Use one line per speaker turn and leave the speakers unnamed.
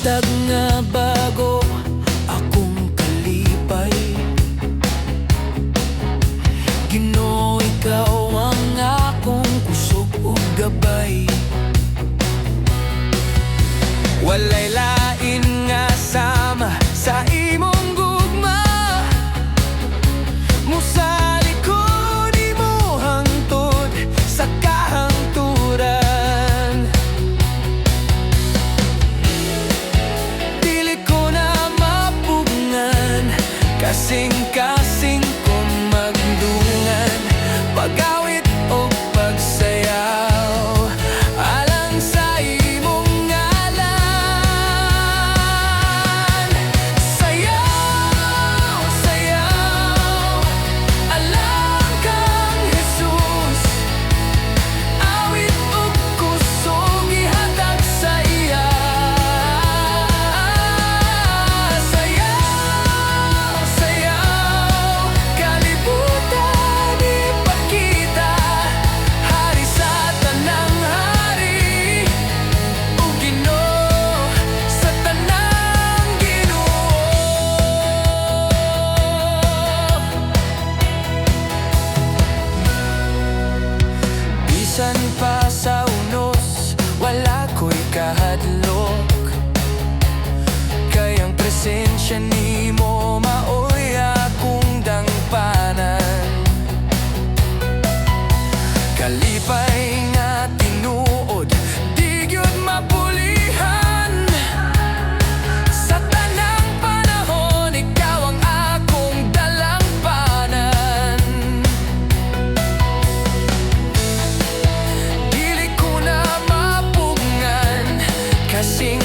Buntag nga bago akong kalipay, Ginoo, ikaw ang akong kusog ug gabay. Walay lain nga sama sa imong gugma, musali ko nimo hangtod sa kahangturan. Dili ko na mapugngan, kasing-kasing kong magdungan, pag-awit o pagsayaw alang sa imong ngalan. Sayaw, sayaw alang kang Jesus, awit o kusog ihatag sa iya. Sayaw, sayaw kalibutan ipakita, hari sa tanang hari, o Ginoo sa tanang Ginoo. Bisan pa sa unos, wala ko'y kahadlok, kay ang presensya nimo maoy akong dangpanan. Kalipay nga tinuod, di gyud mapulihan, sa tanang panahon ikaw ang akong dalampanan. Dili ko na mapugngan, kasing